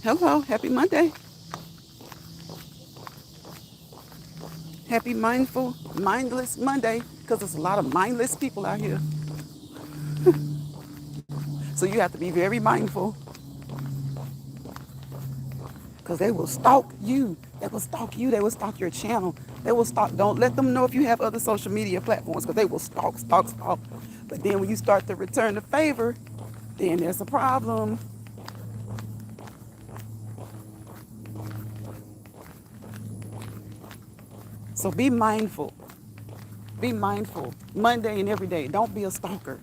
Hello, happy Monday. Happy mindful, mindless Monday, because there's a lot of mindless people out here. So you have to be very mindful because they will stalk you. They will stalk you. They will stalk your channel. They will stalk. Don't let them know if you have other social media platforms because they will stalk, stalk, stalk. But then when you start to return the favor, then there's a problem. So be mindful. Be mindful. Monday and every day. Don't be a stalker.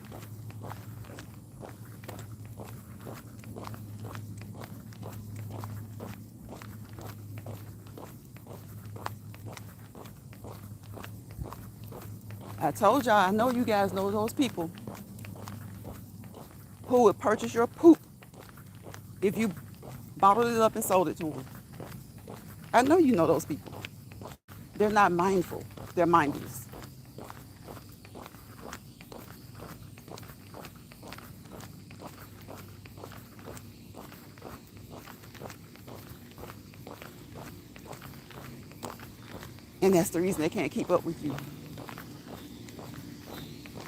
I told y'all, I know you guys know those people who would purchase your poop if you bottled it up and sold it to them. I know you know those people. They're not mindful. They're mindless. And that's the reason they can't keep up with you.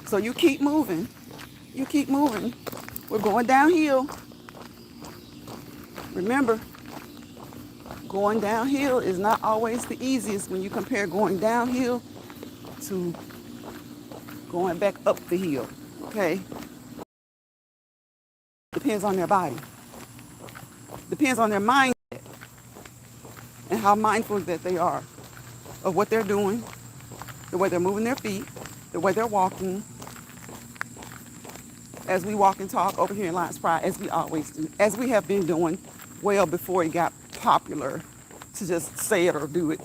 So you keep moving. You keep moving. We're going downhill. Remember, going downhill is not always the easiest when you compare going downhill to going back up the hill. Okay? Depends on their body. Depends on their mindset and how mindful that they are of what they're doing, the way they're moving their feet, the way they're walking, as we walk and talk over here in Lions Pride, as we always do, as we have been doing well before it got popular to just say it or do it.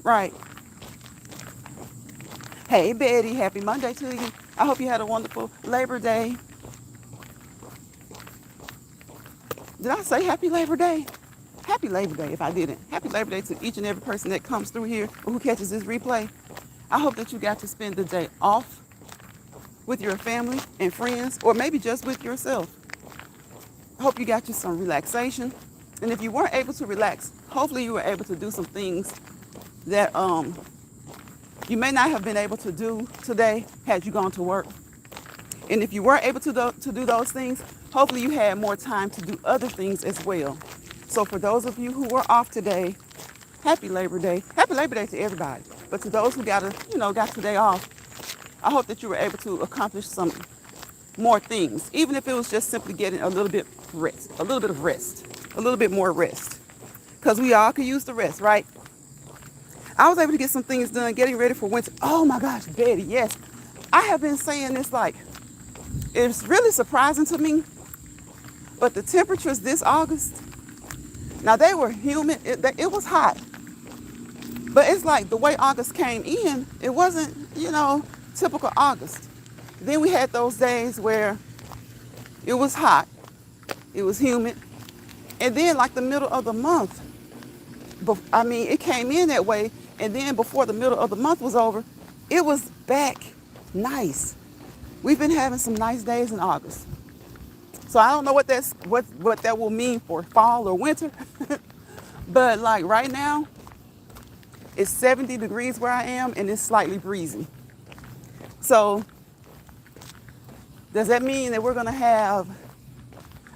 Right. Hey, Betty, happy Monday to you. I hope you had a wonderful Labor Day. Did I say happy Labor Day? Happy Labor Day if I didn't. Happy Labor Day to each and every person that comes through here or who catches this replay. I hope that you got to spend the day off with your family and friends, or maybe just with yourself. I hope you got you some relaxation. And if you weren't able to relax, hopefully you were able to do some things that you may not have been able to do today had you gone to work. And if you weren't able to do those things, hopefully you had more time to do other things as well. So for those of you who were off today, happy Labor Day. Happy Labor Day to everybody. But to those who got today off, I hope that you were able to accomplish some more things, even if it was just simply getting a little bit rest, a little bit of rest, a little bit more rest. Because we all could use the rest, right? I was able to get some things done, getting ready for winter. Oh my gosh, Betty, yes. I have been saying this like, it's really surprising to me, but the temperatures this August, now they were humid, it was hot, but it's like the way August came in, it wasn't, typical August. Then we had those days where it was hot, it was humid, and then like the middle of the month, it came in that way, and then before the middle of the month was over, it was back nice. We've been having some nice days in August. So I don't know what that will mean for fall or winter, but like right now, it's 70 degrees where I am, and it's slightly breezy. So does that mean that we're gonna have?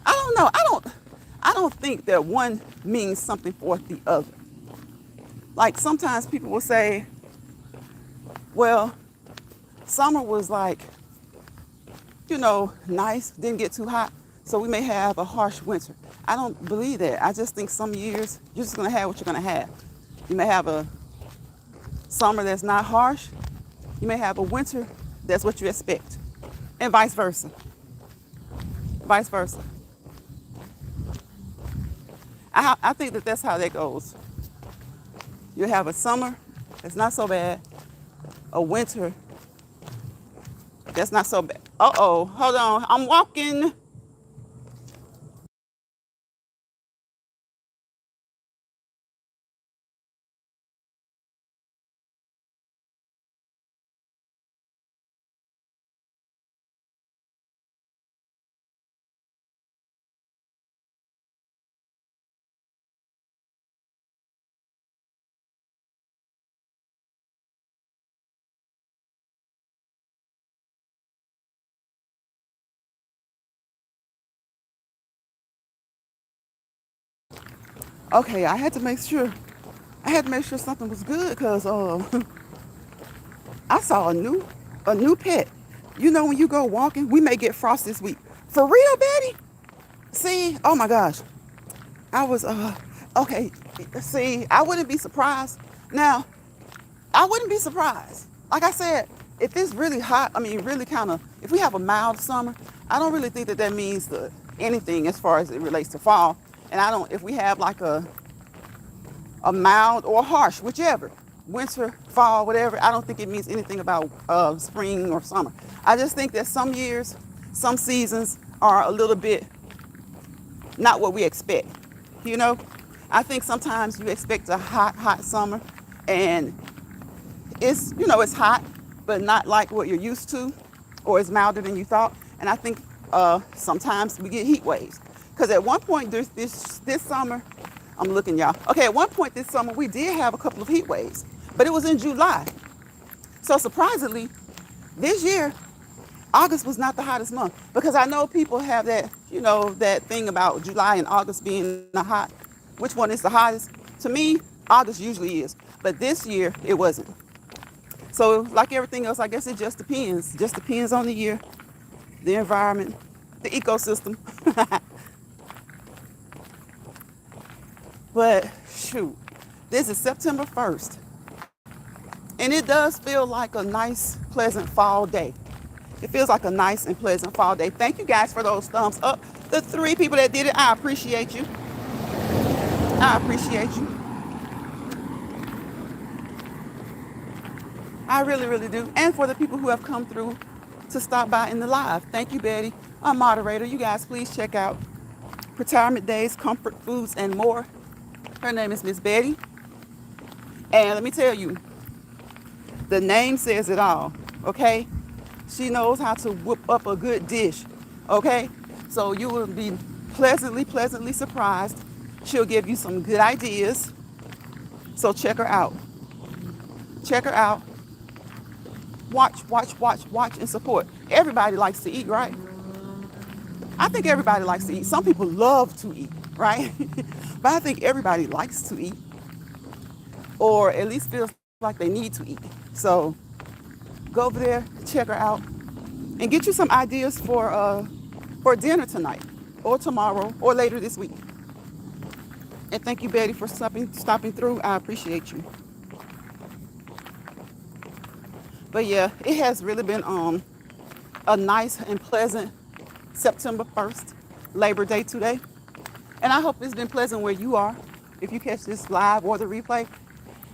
I don't know. I don't think that one means something for the other. Like sometimes people will say, well, summer was like, nice, didn't get too hot, so we may have a harsh winter. I don't believe that. I just think some years you're just gonna have what you're gonna have. You may have a summer that's not harsh. You may have a winter that's what you expect, and vice versa. Vice versa. I think that that's how that goes. You have a summer that's not so bad, a winter that's not so bad. Uh-oh, hold on, I'm walking. Okay, I had to make sure. I had to make sure something was good because I saw a new pet. You know, when you go walking, we may get frost this week. For real, Betty? See, oh my gosh, I was okay. See, I wouldn't be surprised. Now, I wouldn't be surprised. Like I said, if it's really hot, I mean, really kind of, if we have a mild summer, I don't really think that that means anything as far as it relates to fall. And I don't, if we have like a mild or harsh, whichever, winter, fall, whatever, I don't think it means anything about spring or summer. I just think that some years, some seasons are a little bit not what we expect. You know, I think sometimes you expect a hot, hot summer and it's hot, but not like what you're used to, or it's milder than you thought. And I think sometimes we get heat waves. Because at one point this summer, I'm looking, y'all. Okay, at one point this summer, we did have a couple of heat waves, but it was in July. So surprisingly, this year, August was not the hottest month, because I know people have that thing about July and August being the hot. Which one is the hottest? To me, August usually is, but this year it wasn't. So like everything else, I guess it just depends. Just depends on the year, the environment, the ecosystem. But shoot, this is September 1st. And it does feel like a nice, pleasant fall day. It feels like a nice and pleasant fall day. Thank you guys for those thumbs up. The 3 people that did it, I appreciate you. I appreciate you. I really, really do. And for the people who have come through to stop by in the live. Thank you, Betty. I'm moderator. You guys please check out Retirement Days, Comfort Foods, and more. Her name is Miss Betty. And let me tell you, the name says it all, okay? She knows how to whip up a good dish, okay? So you will be pleasantly surprised. She'll give you some good ideas. So check her out. Check her out. Watch, and support. Everybody likes to eat, right? I think everybody likes to eat. Some people love to eat, right? But I think everybody likes to eat, or at least feels like they need to eat. So go over there, check her out, and get you some ideas for dinner tonight, or tomorrow, or later this week. And thank you, Betty, for stopping through. I appreciate you. But yeah, it has really been a nice and pleasant September 1st, Labor Day today. And I hope it's been pleasant where you are, if you catch this live or the replay.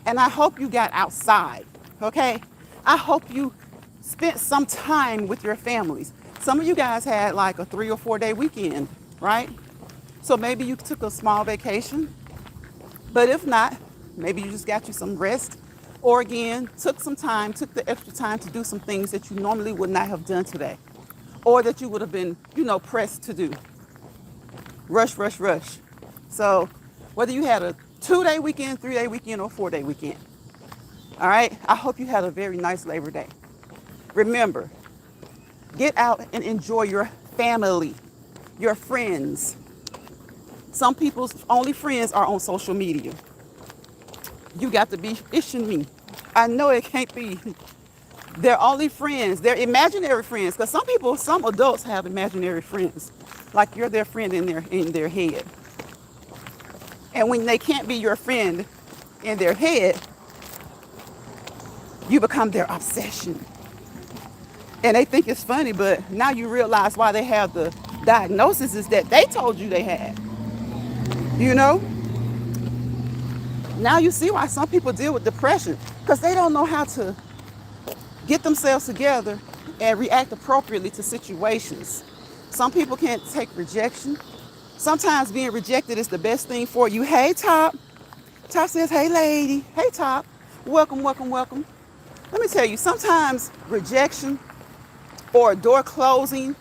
And I hope you got outside, okay? I hope you spent some time with your families. Some of you guys had like a 3 or 4 day weekend, right? So maybe you took a small vacation. But if not, maybe you just got you some rest. Or again, took the extra time to do some things that you normally would not have done today. Or that you would have been, pressed to do. Rush. So whether you had a 2-day weekend, 3-day weekend, or 4-day weekend. All right, I hope you had a very nice Labor Day. Remember, get out and enjoy your family, your friends. Some people's only friends are on social media. You got to be ishing me. I know it can't be. They're only friends. They're imaginary friends. Because some adults have imaginary friends. Like you're their friend in their head. And when they can't be your friend in their head, you become their obsession. And they think it's funny, but now you realize why they have the diagnoses that they told you they had. Now you see why some people deal with depression, because they don't know how to get themselves together and react appropriately to situations. Some people can't take rejection. Sometimes being rejected is the best thing for you. Hey, Top. Top says, hey, lady. Hey, Top. Welcome. Let me tell you, sometimes rejection or a door closing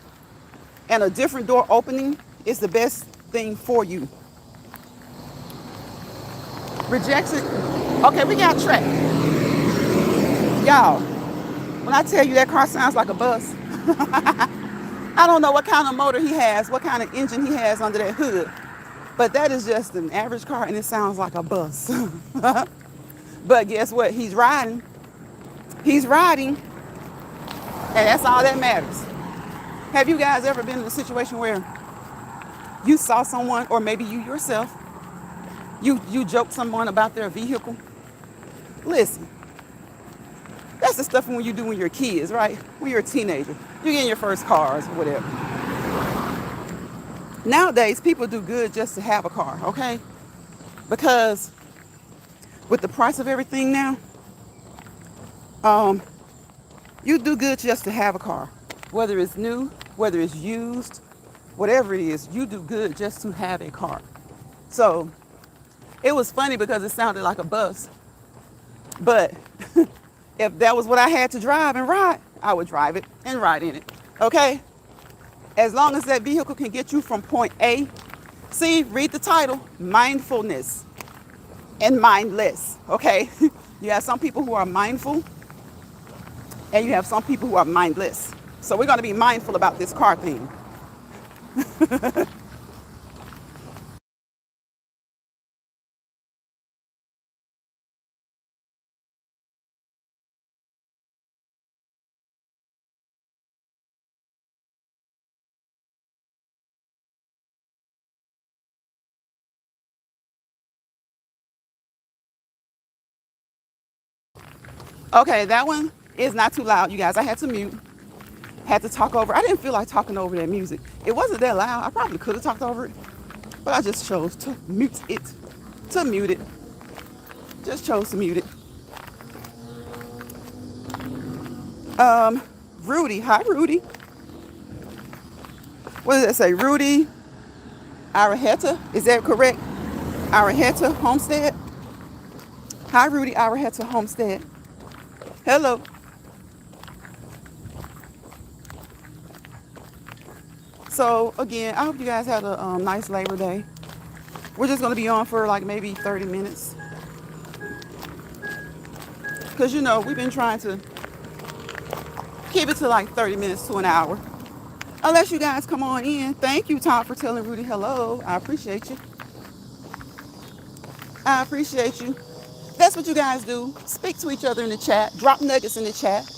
and a different door opening is the best thing for you. Rejection. Okay, we got track. Y'all, when I tell you that car sounds like a bus, I don't know what kind of motor he has, what kind of engine he has under that hood. But that is just an average car and it sounds like a bus. But guess what? He's riding. He's riding. And that's all that matters. Have you guys ever been in a situation where you saw someone, or maybe you yourself, you joked someone about their vehicle? Listen, that's the stuff when you do when you're kids, right? When you're a teenager. You get in your first cars or whatever. Nowadays, people do good just to have a car, okay? Because with the price of everything now, you do good just to have a car. Whether it's new, whether it's used, whatever it is, you do good just to have a car. So it was funny because it sounded like a bus. But if that was what I had to drive and ride, I would drive it and ride in it. Okay? As long as that vehicle can get you from point A. See, read the title, mindfulness and mindless. Okay? You have some people who are mindful and you have some people who are mindless. So we're going to be mindful about this car thing. Okay, that one is not too loud, you guys. I had to mute, had to talk over. I didn't feel like talking over that music. It wasn't that loud. I probably could have talked over it, but I just chose to mute it. To mute it. Just chose to mute it. Rudy. Hi, Rudy. What does that say? Rudy Araheta. Is that correct? Araheta Homestead. Hi, Rudy Araheta Homestead. Hello. So again, I hope you guys had a nice Labor Day. We're just going to be on for like maybe 30 minutes. Because, you know, we've been trying to keep it to like 30 minutes to an hour. Unless you guys come on in. Thank you, Todd, for telling Rudy hello. I appreciate you. I appreciate you. That's what you guys do. Speak to each other in the chat. Drop nuggets in the chat.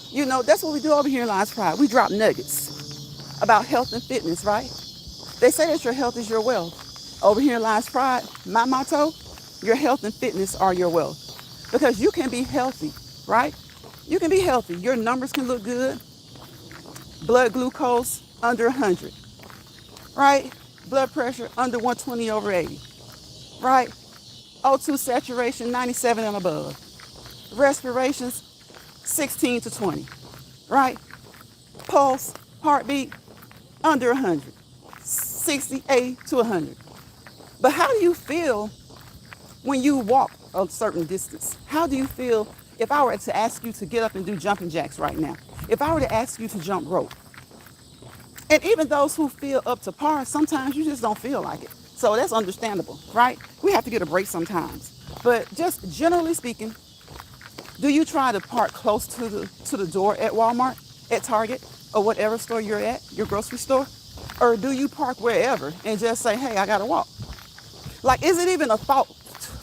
You know, that's what we do over here in Lions Pride. We drop nuggets about health and fitness, right? They say that your health is your wealth. Over here in Lions Pride, my motto, your health and fitness are your wealth. Because you can be healthy, right? You can be healthy. Your numbers can look good. Blood glucose under 100, right? Blood pressure under 120/80, right? O2 saturation 97 and above. Respirations 16 to 20, right? Pulse, heartbeat under 100, 68 to 100. But how do you feel when you walk a certain distance? How do you feel if I were to ask you to get up and do jumping jacks right now? If I were to ask you to jump rope? And even those who feel up to par, sometimes you just don't feel like it. So that's understandable, right? We have to get a break sometimes. But just generally speaking, do you try to park close to the door at Walmart, at Target, or whatever store you're at, your grocery store? Or do you park wherever and just say, hey, I gotta walk? Like, is it even a thought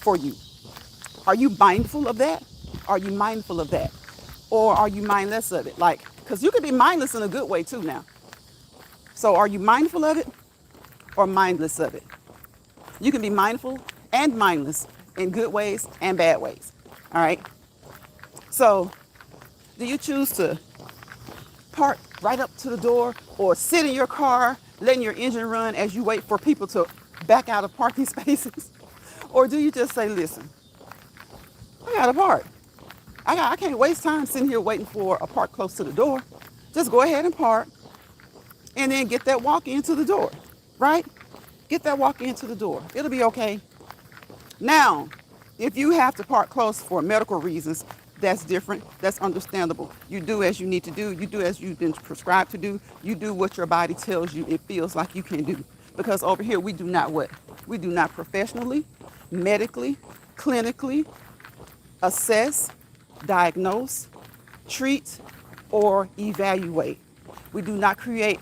for you? Are you mindful of that? Are you mindful of that? Or are you mindless of it? Like, because you can be mindless in a good way too now. So are you mindful of it or mindless of it? You can be mindful and mindless in good ways and bad ways. All right. So do you choose to park right up to the door or sit in your car, letting your engine run as you wait for people to back out of parking spaces? Or do you just say, listen, I got to park. I can't waste time sitting here waiting for a park close to the door. Just go ahead and park and then get that walk into the door, right? Get that walk into the door. It'll be okay. Now, if you have to park close for medical reasons, that's different. That's understandable. You do as you need to do. You do as you've been prescribed to do. You do what your body tells you it feels like you can do. Because over here, we do not what? We do not professionally, medically, clinically assess, diagnose, treat, or evaluate. We do not create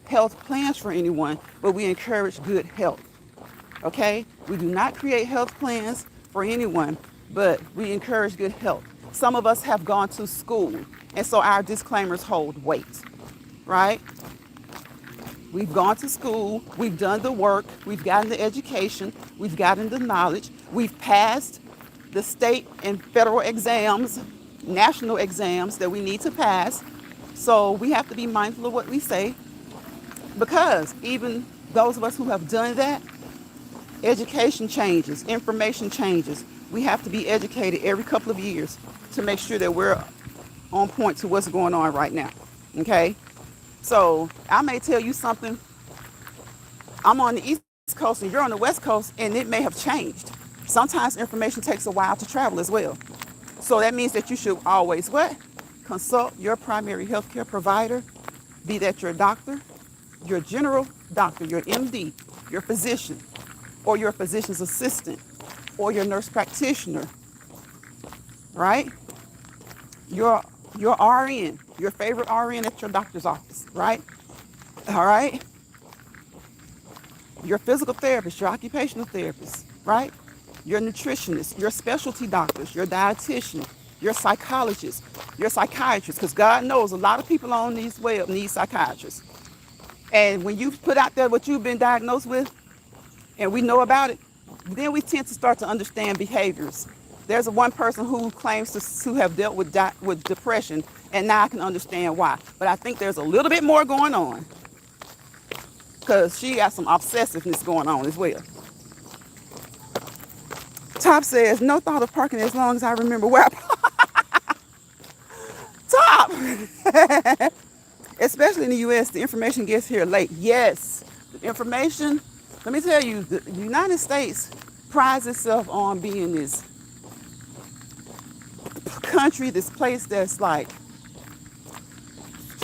health plans for anyone, but we encourage good health. okay? We do not create health plans for anyone, but we encourage good health. Some of us have gone to school, and so our disclaimers hold weight, right? We've gone to school, we've done the work, we've gotten the education, we've gotten the knowledge, we've passed the state and federal exams, national exams that we need to pass. So we have to be mindful of what we say, because even those of us who have done that, education changes, information changes. We have to be educated every couple of years to make sure that we're on point to what's going on right now, okay? So I may tell you something, I'm on the East Coast and you're on the West Coast, and it may have changed. Sometimes information takes a while to travel as well. So that means that you should always what? Consult your primary healthcare provider, be that your doctor, your general doctor, your MD, your physician, or your physician's assistant, or your nurse practitioner, right? Your RN, your favorite RN at your doctor's office, right? All right? Your physical therapist, your occupational therapist, right? Your nutritionist, your specialty doctors, your dietitian, your psychologist, your psychiatrist, because God knows a lot of people on these web need psychiatrists. And when you put out there what you've been diagnosed with, and we know about it, then we tend to start to understand behaviors. There's one person who claims to have dealt with depression, and now I can understand why. But I think there's a little bit more going on, because she got some obsessiveness going on as well. Top says, no thought of parking as long as I remember where I park. Top! Especially in the U.S., the information gets here late. Yes, the information, let me tell you, the United States prides itself on being this country, this place that's like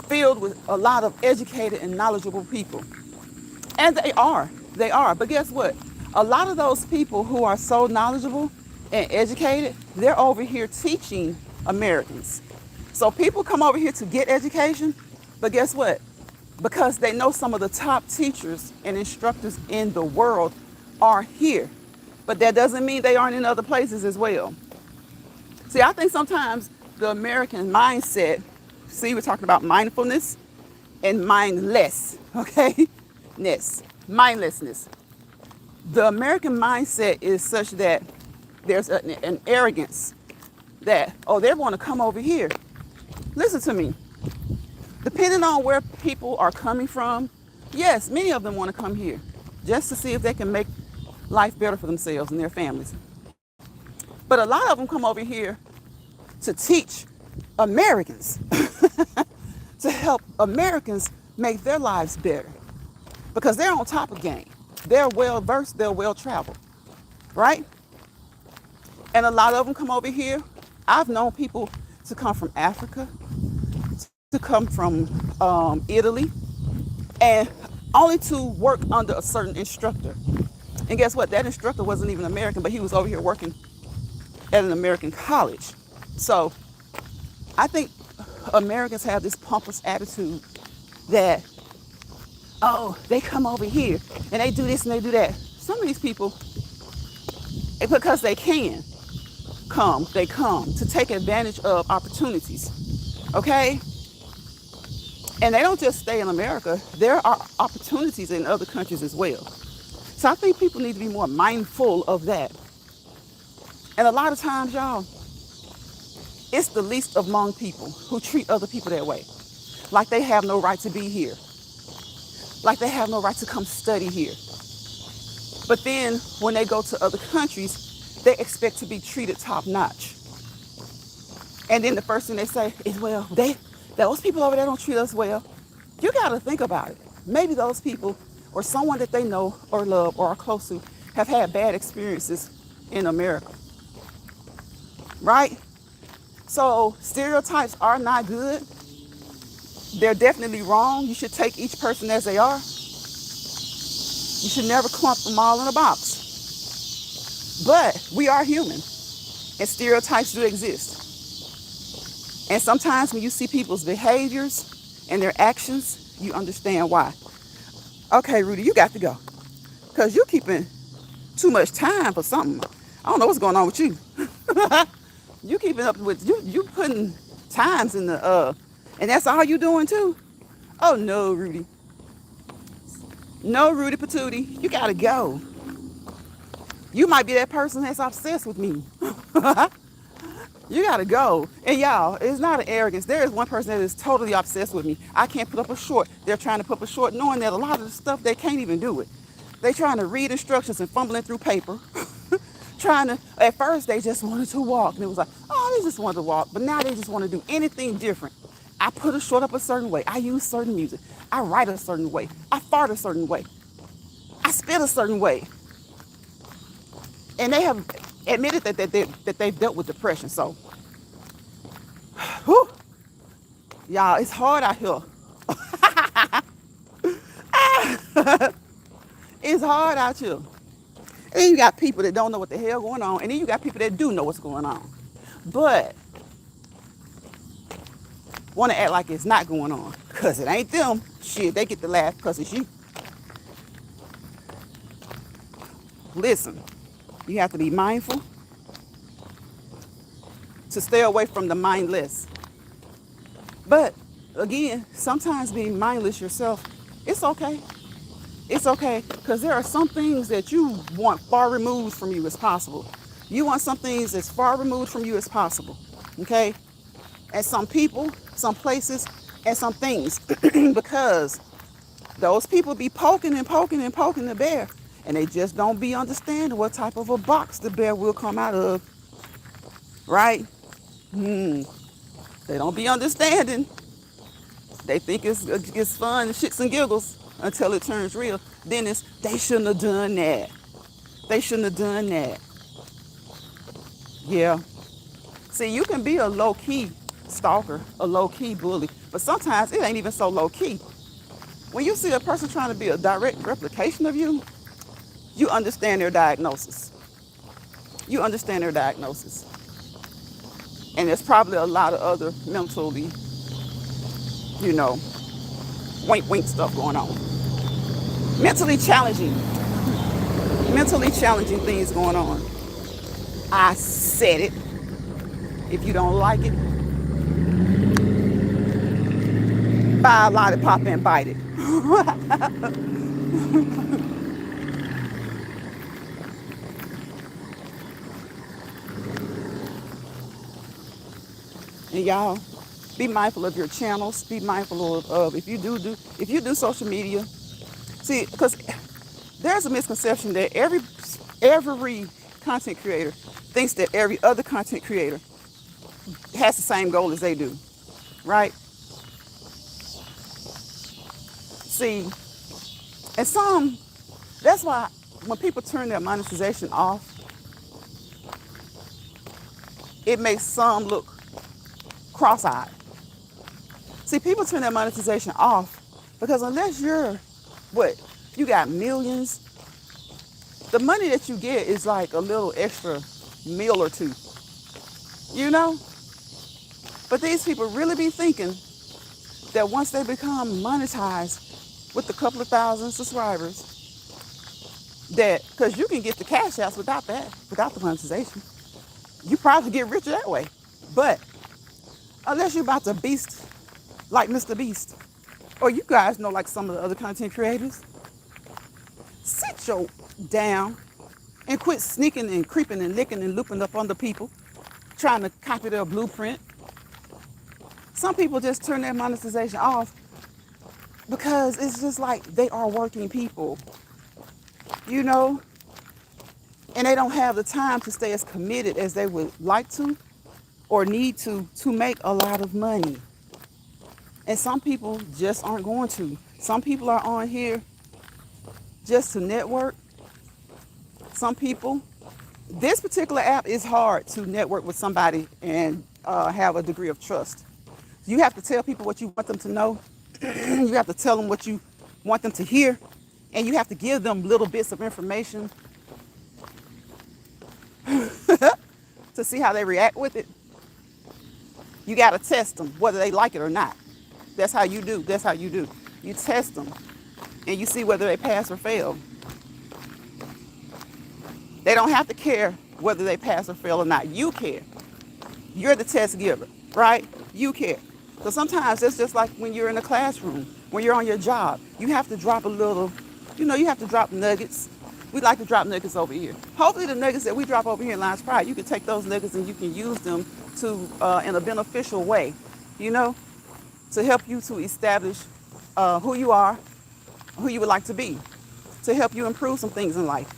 filled with a lot of educated and knowledgeable people. And they are. But guess what? A lot of those people who are so knowledgeable and educated, they're over here teaching Americans. So people come over here to get education, but guess what? Because they know some of the top teachers and instructors in the world are here. But that doesn't mean they aren't in other places as well. See, I think sometimes the American mindset, see, we're talking about mindfulness and mindless, okay? Mindlessness. The American mindset is such that there's an arrogance that, oh, they want to come over here. Listen to me. Depending on where people are coming from, yes, many of them want to come here just to see if they can make life better for themselves and their families. But a lot of them come over here to teach Americans, to help Americans make their lives better, because they're on top of game. They're well versed, they're well traveled, right? And a lot of them come over here. I've known people to come from Africa, to come from Italy, and only to work under a certain instructor. And guess what? That instructor wasn't even American, but he was over here working at an American college. So I think Americans have this pompous attitude that, oh, they come over here and they do this and they do that. Some of these people, because they can they come to take advantage of opportunities, okay? And they don't just stay in America. There are opportunities in other countries as well. So I think people need to be more mindful of that. And a lot of times, y'all, it's the least among people who treat other people that way. Like they have no right to be here. Like they have no right to come study here. But then when they go to other countries, they expect to be treated top notch. And then the first thing they say is, well, those people over there don't treat us well. You got to think about it. Maybe those people or someone that they know or love or are close to have had bad experiences in America. Right? So stereotypes are not good. They're definitely wrong. You should take each person as they are. You should never clump them all in a box. But we are human, and stereotypes do exist. And sometimes when you see people's behaviors and their actions, you understand why. Okay, Rudy, you got to go. Because you're keeping too much time for something. I don't know what's going on with you. You keeping up with you putting times in the and that's all you doing too. Oh no, Rudy. No, Rudy Patootie. You gotta go. You might be that person that's obsessed with me. You gotta go. And y'all, it's not an arrogance. There is one person that is totally obsessed with me. I can't put up a short. They're trying to put up a short knowing that a lot of the stuff they can't even do it. They trying to read instructions and fumbling through paper. Trying to, at first they just wanted to walk. And it was like, oh, they just wanted to walk. But now they just want to do anything different. I put a short up a certain way. I use certain music. I write a certain way. I fart a certain way. I spit a certain way. And they have admitted that they've dealt with depression. So, whew, y'all, it's hard out here. It's hard out here. And then you got people that don't know what the hell going on. And then you got people that do know what's going on. But want to act like it's not going on. Because it ain't them. Shit, they get to laugh because it's you. Listen, you have to be mindful to stay away from the mindless. But again, sometimes being mindless yourself, it's okay. It's okay, because there are some things that you want far removed from you as possible. You want some things as far removed from you as possible, okay? And some people, some places, and some things, because those people be poking and poking and poking the bear, and they just don't be understanding what type of a box the bear will come out of, right? They don't be understanding. They think it's fun, shits and giggles, until it turns real. Then it's, they shouldn't have done that. They shouldn't have done that. Yeah. See, you can be a low-key stalker, a low-key bully, but sometimes it ain't even so low-key. When you see a person trying to be a direct replication of you, you understand their diagnosis. You understand their diagnosis. And there's probably a lot of other mentally, wink stuff going on. Mentally challenging things going on. I said it. If you don't like it, buy a lollipop and bite it. And y'all, be mindful of your channels. Be mindful of if you do social media. See, because there's a misconception that every content creator thinks that every other content creator has the same goal as they do, right? See, and that's why when people turn their monetization off, it makes some look cross-eyed. See, people turn their monetization off because unless you got millions, the money that you get is like a little extra meal or two, But these people really be thinking that once they become monetized with a couple of thousand subscribers, that, because you can get the cash outs without the monetization. You probably get richer that way. But unless you're about to beast like Mr. Beast, or you guys know like some of the other content creators, sit your down and quit sneaking and creeping and licking and looping up on the people, trying to copy their blueprint. Some people just turn their monetization off because it's just like they are working people, and they don't have the time to stay as committed as they would like to or need to make a lot of money. And some people just aren't going to. Some people are on here just to network. Some people, this particular app is hard to network with somebody and have a degree of trust. You have to tell people what you want them to know. You have to tell them what you want them to hear. And you have to give them little bits of information to see how they react with it. You got to test them, whether they like it or not. That's how you do. You test them, and you see whether they pass or fail. They don't have to care whether they pass or fail or not. You care. You're the test giver, right? You care. So sometimes it's just like when you're in the classroom, when you're on your job, you have to drop a little, you have to drop nuggets. We like to drop nuggets over here. Hopefully the nuggets that we drop over here in Lions Pride, you can take those nuggets and you can use them to, in a beneficial way, to help you to establish who you are, who you would like to be, to help you improve some things in life,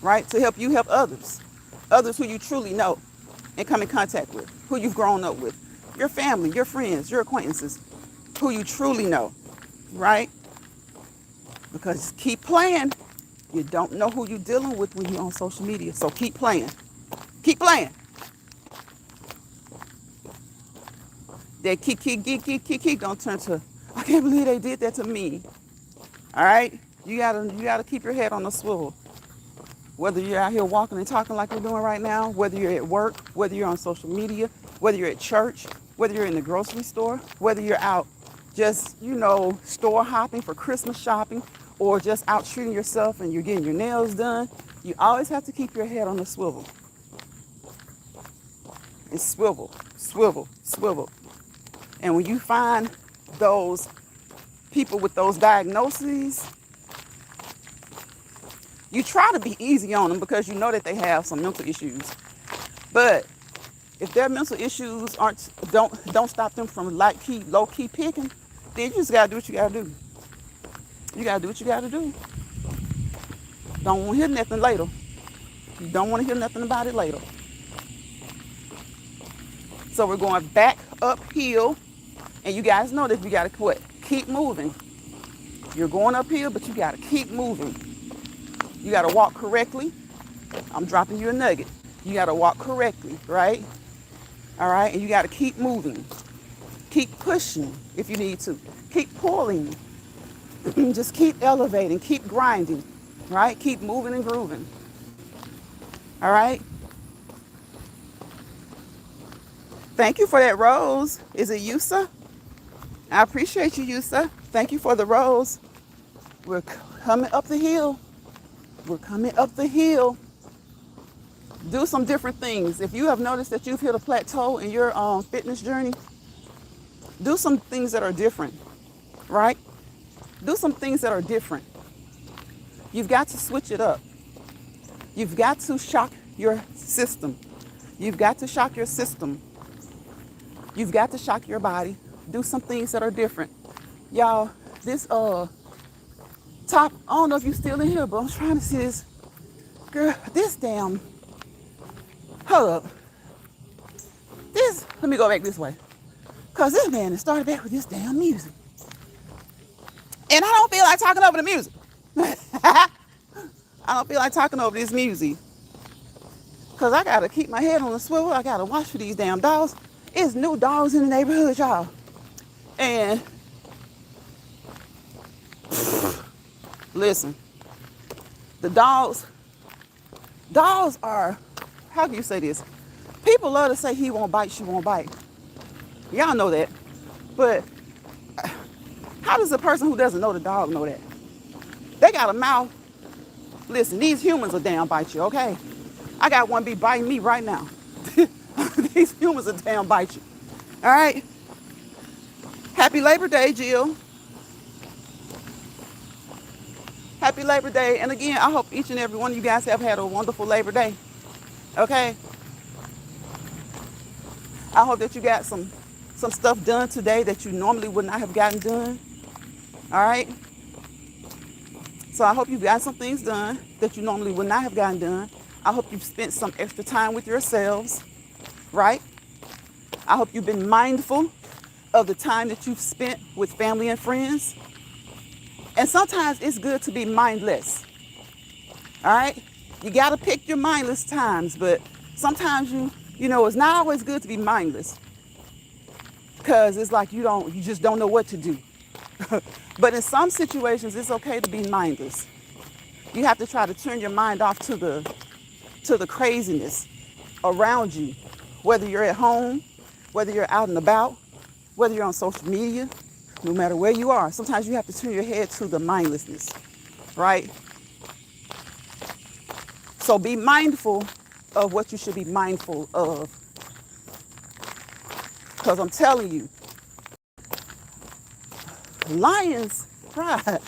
right? To help you help others who you truly know and come in contact with, who you've grown up with, your family, your friends, your acquaintances, who you truly know, right? Because keep playing. You don't know who you're dealing with when you're on social media. So keep playing. Keep playing. That keep don't turn to, I can't believe they did that to me. All right? You gotta keep your head on the swivel. Whether you're out here walking and talking like we're doing right now, whether you're at work, whether you're on social media, whether you're at church, whether you're in the grocery store, whether you're out just, store hopping for Christmas shopping, or just out treating yourself and you're getting your nails done, you always have to keep your head on the swivel. And swivel, swivel, swivel. And when you find those people with those diagnoses, you try to be easy on them because you know that they have some mental issues. But if their mental issues don't stop them from low key picking, then you just gotta do what you gotta do. You gotta do what you gotta do. Don't want to hear nothing later. You don't want to hear nothing about it later. So we're going back uphill, and you guys know that you gotta quit. Keep moving. You're going uphill, but you gotta keep moving. You gotta walk correctly. I'm dropping you a nugget. You gotta walk correctly, right? All right, and you gotta keep moving. Keep pushing if you need to. Keep pulling. Just keep elevating, keep grinding, right? Keep moving and grooving. All right? Thank you for that rose. Is it Yusa? I appreciate you, Yusa. Thank you for the rose. We're coming up the hill. We're coming up the hill. Do some different things. If you have noticed that you've hit a plateau in your fitness journey, do some things that are different, right? Do some things that are different. You've got to switch it up. You've got to shock your system. You've got to shock your system. You've got to shock your body. Do some things that are different. Y'all, this top, I don't know if you're still in here, but I'm trying to see this. Girl, this damn, hold up. Let me go back this way. Because this man has started back with this damn music. And I don't feel like talking over the music. I don't feel like talking over this music. Because I got to keep my head on the swivel. I got to watch for these damn dogs. It's new dogs in the neighborhood, y'all. And listen, the dogs are, how can you say this? People love to say he won't bite, she won't bite. Y'all know that. But how does a person who doesn't know the dog know that? They got a mouth. Listen, these humans will damn bite you, okay? I got one be biting me right now. These humans will damn bite you. All right? Happy Labor Day, Jill. Happy Labor Day. And again, I hope each and every one of you guys have had a wonderful Labor Day. Okay? I hope that you got some stuff done today that you normally would not have gotten done. All right? So I hope you got some things done that you normally would not have gotten done. I hope you've spent some extra time with yourselves, right? I hope you've been mindful of the time that you've spent with family and friends. And sometimes it's good to be mindless, all right? You got to pick your mindless times, but sometimes it's not always good to be mindless because it's like you just don't know what to do. But in some situations, it's okay to be mindless. You have to try to turn your mind off to the craziness around you, whether you're at home, whether you're out and about, whether you're on social media, no matter where you are. Sometimes you have to turn your head to the mindlessness, right? So be mindful of what you should be mindful of. Because I'm telling you, lions pride.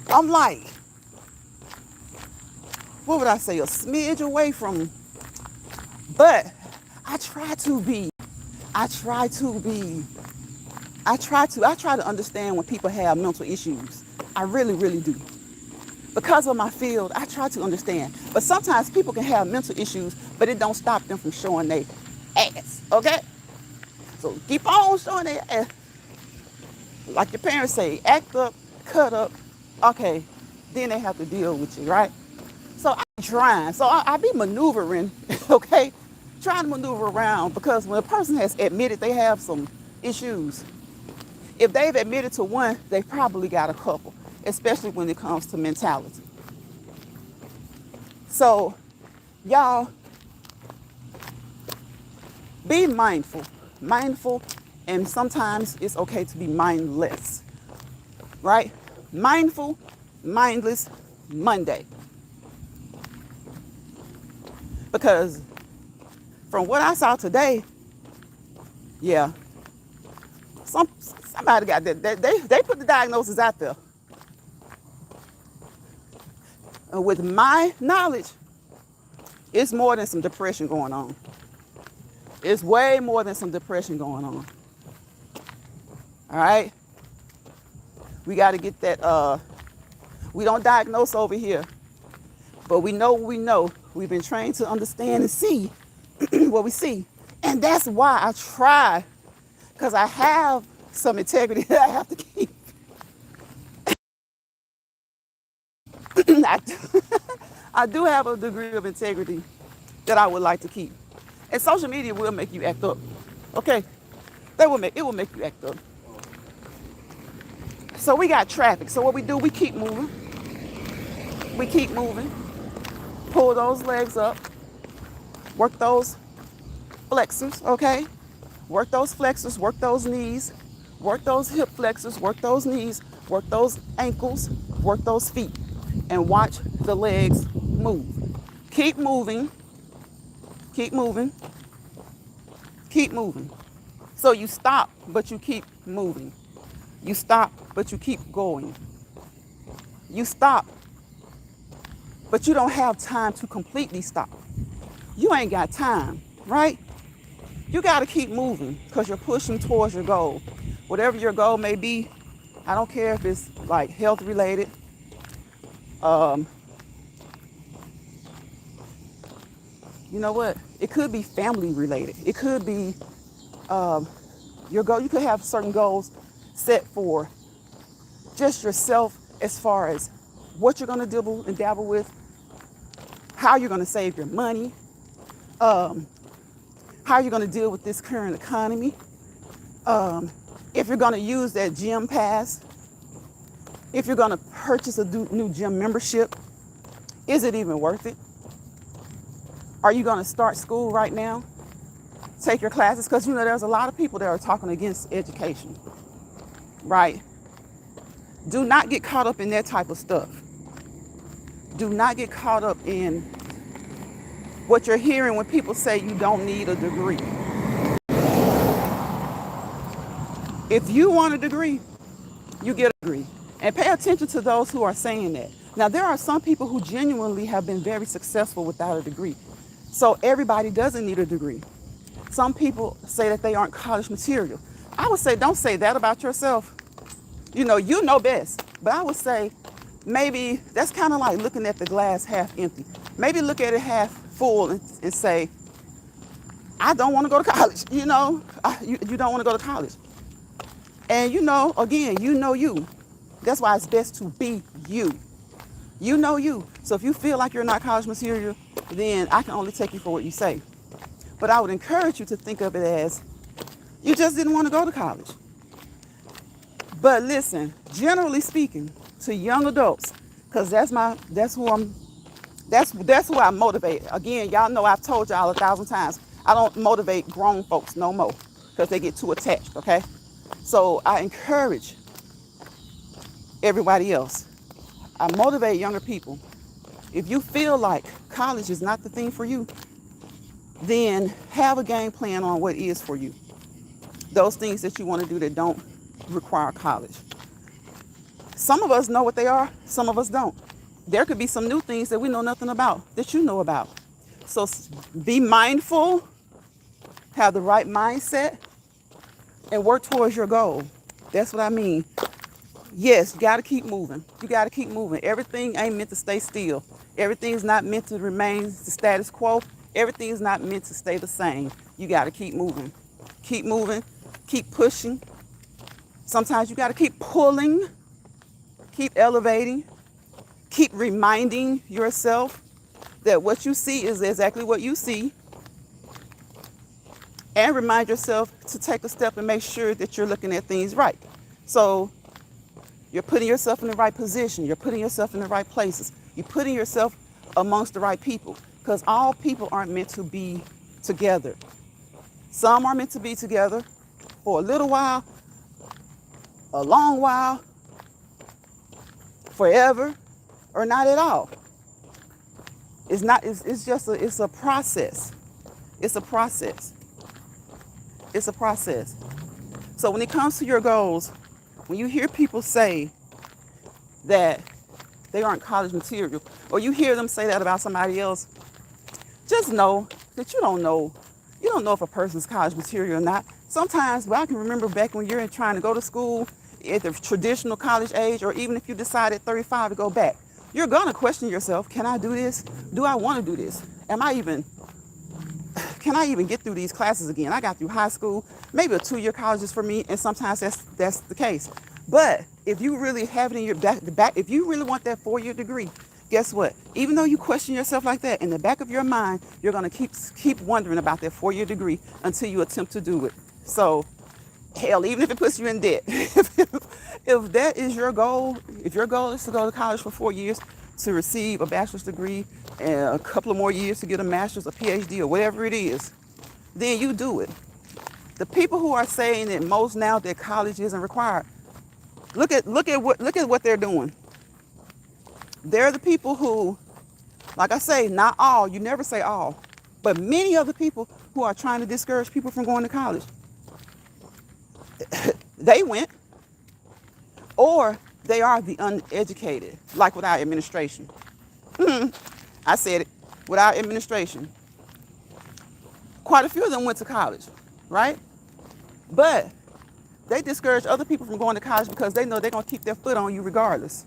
I'm like, what would I say, a smidge away from, but I try to understand when people have mental issues. I really, really do. Because of my field, I try to understand. But sometimes people can have mental issues, but it don't stop them from showing their ass, okay? So keep on showing their ass. Like your parents say, act up, cut up, okay, then they have to deal with you, right? So I'm trying. So I be maneuvering, okay? Trying to maneuver around, because when a person has admitted they have some issues, if they've admitted to one, they probably got a couple, especially when it comes to mentality. So y'all, be mindful, and sometimes it's okay to be mindless, right? Mindful, mindless Monday. Because from what I saw today, yeah, somebody got that. They put the diagnosis out there. And with my knowledge, it's more than some depression going on. It's way more than some depression going on. All right? We got to get that. We don't diagnose over here, but we know what we know. We've been trained to understand and see what we see. And that's why I try, because I have some integrity that I have to keep. I do have a degree of integrity that I would like to keep. And social media will make you act up. Okay? It will make you act up. So we got traffic. So what we do, we keep moving. Pull those legs up. Work those flexors, okay? Work those flexors, work those knees, work those hip flexors, work those knees, work those ankles, work those feet, and watch the legs move. Keep moving. So you stop, but you keep moving. You stop, but you keep going. You stop, but you don't have time to completely stop. You ain't got time, right? You got to keep moving, because you're pushing towards your goal. Whatever your goal may be, I don't care if it's like health related, you know what? It could be family related. It could be your goal. You could have certain goals set for just yourself, as far as what you're going to dabble with, how you're going to save your money, how you're going to deal with this current economy, if you're going to use that gym pass, if you're going to purchase a new gym membership, is it even worth it? Are you going to start school right now? Take your classes? Because, there's a lot of people that are talking against education, right? Do not get caught up in that type of stuff. Do not get caught up in what you're hearing when people say you don't need a degree. If you want a degree, you get a degree. And pay attention to those who are saying that. Now, there are some people who genuinely have been very successful without a degree. So everybody doesn't need a degree. Some people say that they aren't college material. I would say, don't say that about yourself. You know best. But I would say, maybe that's kind of like looking at the glass half empty. Maybe look at it half full and say, I don't want to go to college. You don't want to go to college. And again, you. That's why it's best to be you. You know you. So if you feel like you're not college material, then I can only take you for what you say. But I would encourage you to think of it as you just didn't want to go to college. But listen, generally speaking, to young adults, because that's who I motivate. Again, y'all know I've told y'all 1,000 times, I don't motivate grown folks no more, because they get too attached, okay? So I encourage everybody else. I motivate younger people. If you feel like college is not the thing for you, then have a game plan on what is for you. Those things that you want to do that don't require college. Some of us know what they are, some of us don't. There could be some new things that we know nothing about, that you know about. So be mindful, have the right mindset, and work towards your goal. That's what I mean. Yes, you got to keep moving. You got to keep moving. Everything ain't meant to stay still. Everything's not meant to remain the status quo. Everything's not meant to stay the same. You got to keep moving. Keep moving. Keep pushing. Sometimes you got to keep pulling. Keep elevating. Keep reminding yourself that what you see is exactly what you see. And remind yourself to take a step and make sure that you're looking at things right. So you're putting yourself in the right position. You're putting yourself in the right places. You're putting yourself amongst the right people, because all people aren't meant to be together. Some are meant to be together for a little while, a long while, forever, or not at all. It's not. It's just. It's a process. It's a process. It's a process. So when it comes to your goals, when you hear people say that they aren't college material, or you hear them say that about somebody else, just know that you don't know. You don't know if a person's college material or not. Sometimes, well, I can remember back when you're trying to go to school at the traditional college age, or even if you decide at 35 to go back, you're going to question yourself. Can I do this? Do I want to do this? Can I even get through these classes again? I got through high school, maybe a 2-year college is for me, and sometimes that's the case. But if you really have it in your back, if you really want that 4-year degree, guess what? Even though you question yourself like that, in the back of your mind, you're going to keep wondering about that 4-year degree until you attempt to do it. So, hell, even if it puts you in debt, if that is your goal, if your goal is to go to college for 4 years to receive a bachelor's degree and a couple of more years to get a master's, a PhD, or whatever it is, then you do it. The people who are saying that most now that college isn't required, look at what they're doing. They're the people who, like I say, not all, you never say all, but many of the people who are trying to discourage people from going to college, they went, or they are the uneducated, like with our administration. I said it, with our administration. Quite a few of them went to college, right? But they discourage other people from going to college because they know they're going to keep their foot on you regardless.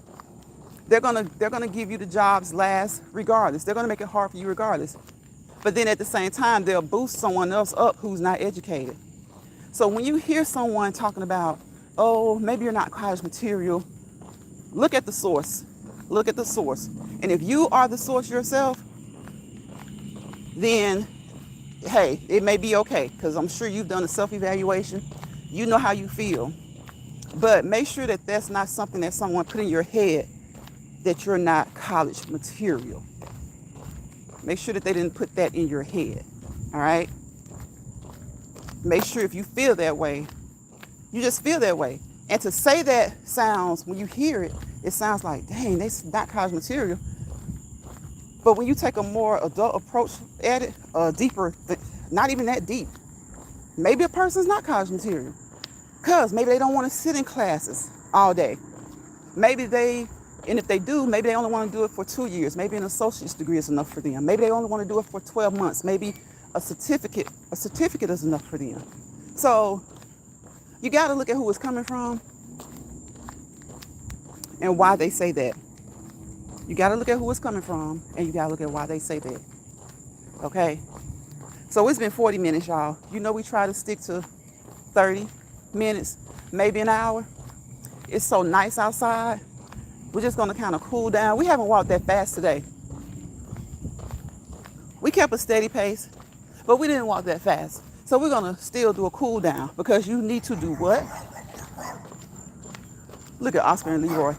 They're gonna give you the jobs last regardless. They're gonna make it hard for you regardless. But then at the same time, they'll boost someone else up who's not educated. So when you hear someone talking about, oh, maybe you're not college material, look at the source. Look at the source. And if you are the source yourself, then, hey, it may be okay, because I'm sure you've done a self-evaluation. You know how you feel. But make sure that that's not something that someone put in your head, that you're not college material. Make sure that they didn't put that in your head, all right? Make sure if you feel that way, you just feel that way. And to say that sounds, when you hear it, it sounds like, dang, that's not college material. But when you take a more adult approach at it, deeper, not even that deep, maybe a person's not college material. Because maybe they don't want to sit in classes all day. And if they do, maybe they only want to do it for 2 years. Maybe an associate's degree is enough for them. Maybe they only want to do it for 12 months. Maybe a certificate is enough for them. So you got to look at who it's coming from and why they say that. You got to look at who it's coming from, and you got to look at why they say that. Okay? So it's been 40 minutes, y'all. You know we try to stick to 30 minutes, maybe an hour. It's so nice outside. We're just going to kind of cool down. We haven't walked that fast today. We kept a steady pace, but we didn't walk that fast. So we're going to still do a cool down, because you need to do what? Look at Oscar and Leroy.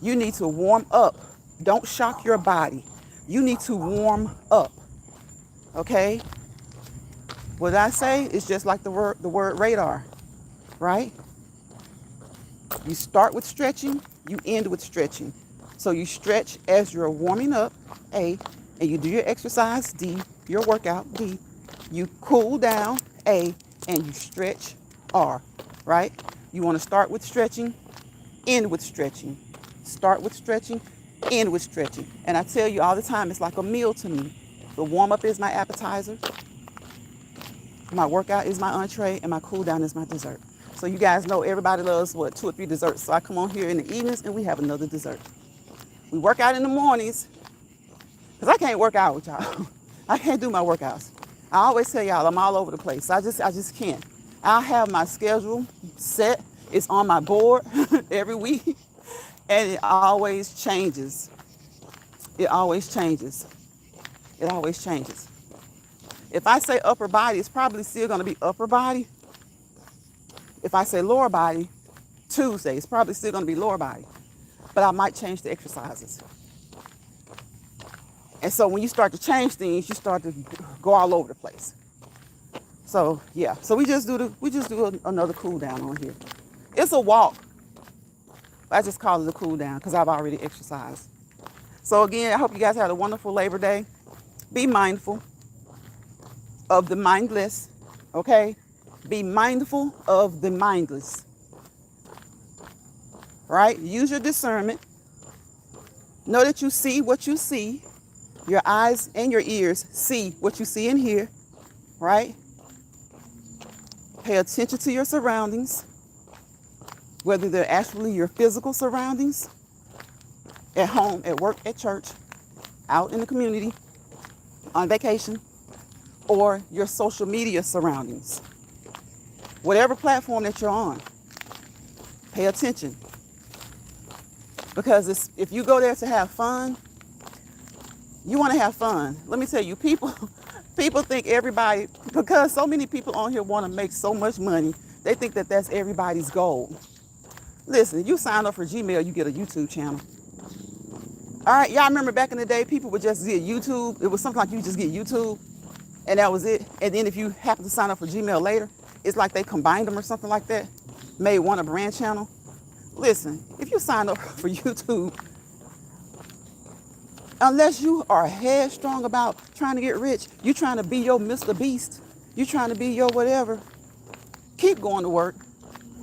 You need to warm up. Don't shock your body. You need to warm up. Okay? What I say is just like the word radar, right? You start with stretching, you end with stretching. So you stretch as you're warming up, A, and you do your exercise, D, your workout, D. You cool down, A, and you stretch, R, right? You want to start with stretching, end with stretching. Start with stretching, end with stretching. And I tell you all the time, it's like a meal to me. The warm-up is my appetizer, my workout is my entree, and my cool down is my dessert. So you guys know everybody loves, 2 or 3 desserts. So I come on here in the evenings and we have another dessert. We work out in the mornings, because I can't work out with y'all. I can't do my workouts. I always tell y'all I'm all over the place. I just can't. I'll have my schedule set. It's on my board every week, and it always changes. It always changes. It always changes. If I say upper body, it's probably still going to be upper body. If I say lower body, Tuesday, it's probably still going to be lower body. But I might change the exercises. And so when you start to change things, you start to go all over the place. So yeah, so we just do another cool down on here. It's a walk. I just call it a cool down because I've already exercised. So again, I hope you guys had a wonderful Labor Day. Be mindful of the mindless, okay? Be mindful of the mindless, right? Use your discernment. Know that you see what you see. Your eyes and your ears see what you see and hear, right? Pay attention to your surroundings, whether they're actually your physical surroundings, at home, at work, at church, out in the community, on vacation, or your social media surroundings. Whatever platform that you're on, pay attention. Because if you go there to have fun, you want to have fun. Let me tell you, people think everybody, because so many people on here want to make so much money, they think that that's everybody's goal. Listen, you sign up for Gmail, you get a YouTube channel. All right, y'all remember back in the day, people would just get YouTube. It was something like you just get YouTube, and that was it. And then if you happen to sign up for Gmail later, it's like they combined them or something like that, made one a brand channel. Listen, if you sign up for YouTube, unless you are headstrong about trying to get rich, you trying to be your Mr. Beast, you trying to be your whatever, keep going to work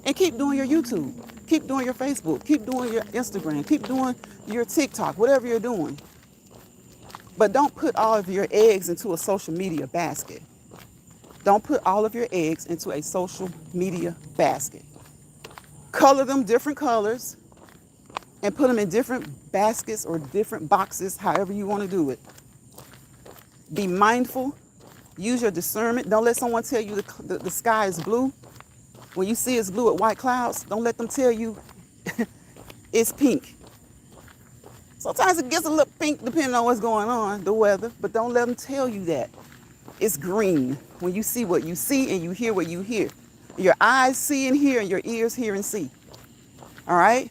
and keep doing your YouTube, keep doing your Facebook, keep doing your Instagram, keep doing your TikTok, whatever you're doing. But don't put all of your eggs into a social media basket. Don't put all of your eggs into a social media basket. Color them different colors and put them in different baskets or different boxes, however you want to do it. Be mindful. Use your discernment. Don't let someone tell you the sky is blue. When you see it's blue with white clouds, don't let them tell you it's pink. Sometimes it gets a little pink depending on what's going on, the weather, but don't let them tell you that. It's green when you see what you see and you hear what you hear. Your eyes see and hear and your ears hear and see. All right?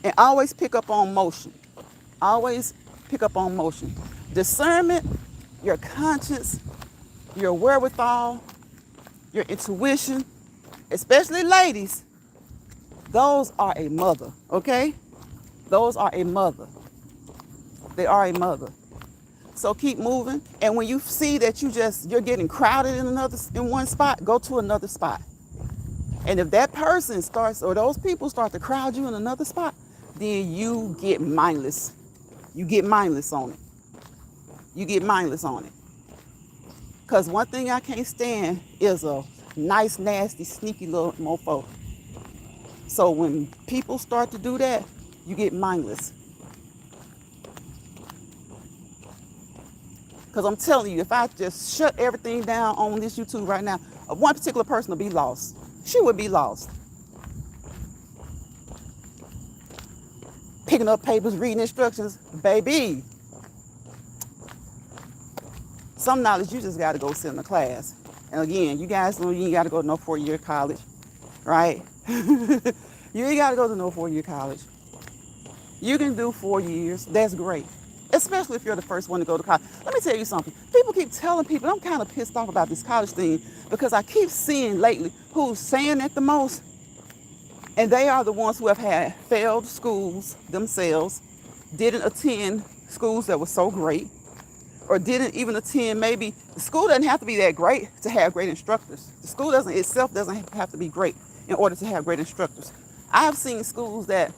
And always pick up on motion. Always pick up on motion. Discernment, your conscience, your wherewithal, your intuition, especially ladies, those are a mother, okay? Those are a mother. They are a mother. So keep moving. And when you see that you're getting crowded in one spot, go to another spot. And if that person starts, or those people start to crowd you in another spot, then you get mindless. You get mindless on it. You get mindless on it. Because one thing I can't stand is a nice, nasty, sneaky little mofo. So when people start to do that, you get mindless. Because I'm telling you, if I just shut everything down on this YouTube right now, one particular person will be lost. She would be lost. Picking up papers, reading instructions, baby. Some knowledge, you just got to go sit in a class. And again, you guys know you ain't got to go to no 4-year college, right? You ain't got to go to no 4-year college. You can do 4 years. That's great. Especially if you're the first one to go to college. Let me tell you something. People keep telling people, I'm kind of pissed off about this college thing because I keep seeing lately who's saying it the most And they are the ones who have had failed schools themselves, didn't attend schools that were so great, or didn't even attend, maybe the school doesn't have to be that great to have great instructors. The school doesn't have to be great in order to have great instructors. I have seen schools that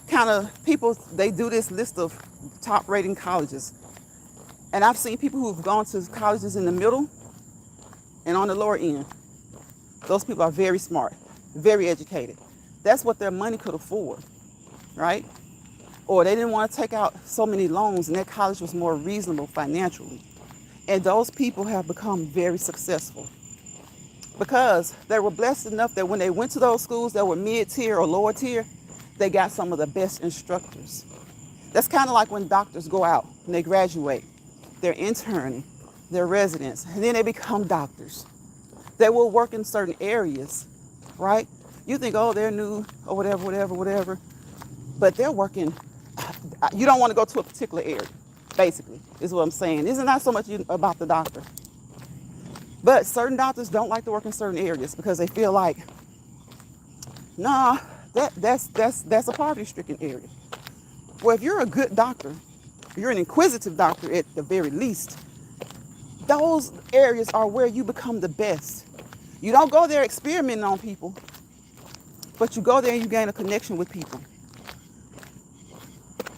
kind of people, they do this list of top rating colleges. And I've seen people who've gone to colleges in the middle and on the lower end. Those people are very smart, very educated. That's what their money could afford, right? Or they didn't want to take out so many loans and that college was more reasonable financially. And those people have become very successful because they were blessed enough that when they went to those schools that were mid-tier or lower tier, they got some of the best instructors. That's kind of like when doctors go out and they graduate. They're interning, they're residents, and then they become doctors. They will work in certain areas, right? You think, oh, they're new or whatever. But they're working, you don't want to go to a particular area, basically, is what I'm saying. It's not so much about the doctor. But certain doctors don't like to work in certain areas because they feel like, nah, that's a poverty-stricken area. Well, if you're a good doctor, you're an inquisitive doctor at the very least, those areas are where you become the best. You don't go there experimenting on people, but you go there and you gain a connection with people.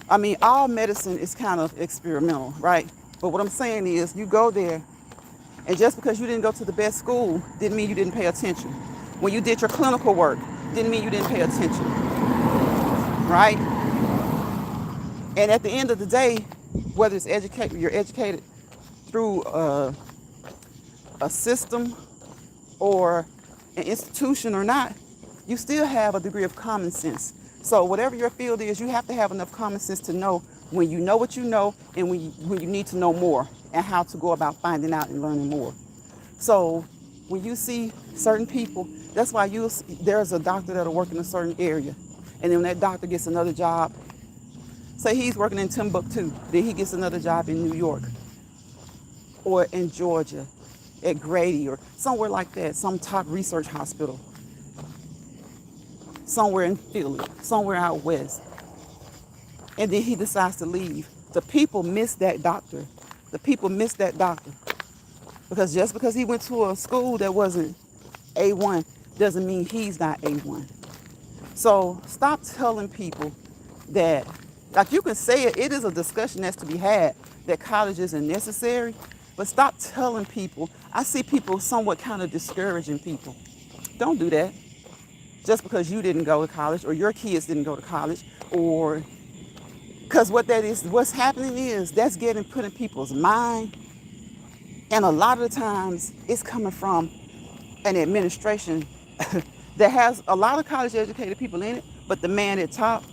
I mean, all medicine is kind of experimental, right? But what I'm saying is you go there, and just because you didn't go to the best school didn't mean you didn't pay attention. When you did your clinical work, didn't mean you didn't pay attention, right? And at the end of the day, whether it's you're educated through a system or an institution or not, you still have a degree of common sense. So whatever your field is, you have to have enough common sense to know when you know what you know and when you need to know more and how to go about finding out and learning more. So when you see certain people, that's why there's a doctor that'll work in a certain area. And then when that doctor gets another job, say he's working in Timbuktu, then he gets another job in New York or in Georgia at Grady or somewhere like that, some top research hospital, somewhere in Philly, somewhere out west. And then he decides to leave. The people miss that doctor. The people miss that doctor. Because just because he went to a school that wasn't A1 doesn't mean he's not A1. So stop telling people that, like you can say it is a discussion that's to be had, that college isn't necessary, but stop telling people. I see people somewhat kind of discouraging people. Don't do that. Just because you didn't go to college or your kids didn't go to college, or because what's happening is that's getting put in people's mind. And a lot of the times it's coming from an administration that has a lot of college educated people in it, but the man at top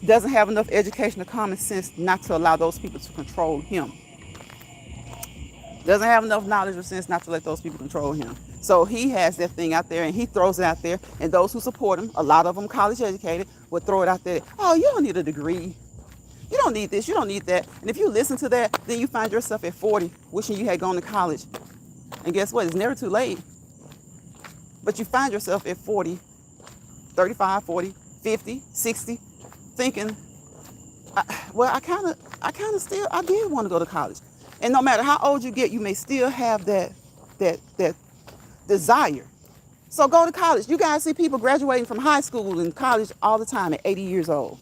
doesn't have enough education or common sense not to allow those people to control him. Doesn't have enough knowledge or sense not to let those people control him. So he has that thing out there and he throws it out there, and those who support him, a lot of them college educated, will throw it out there. Oh, you don't need a degree. You don't need this, you don't need that. And if you listen to that, then you find yourself at 40 wishing you had gone to college. And guess what? It's never too late. But you find yourself at 40, 35, 40, 50, 60, thinking, I did want to go to college. And no matter how old you get, you may still have that desire. So go to college. You guys see people graduating from high school and college all the time at 80 years old.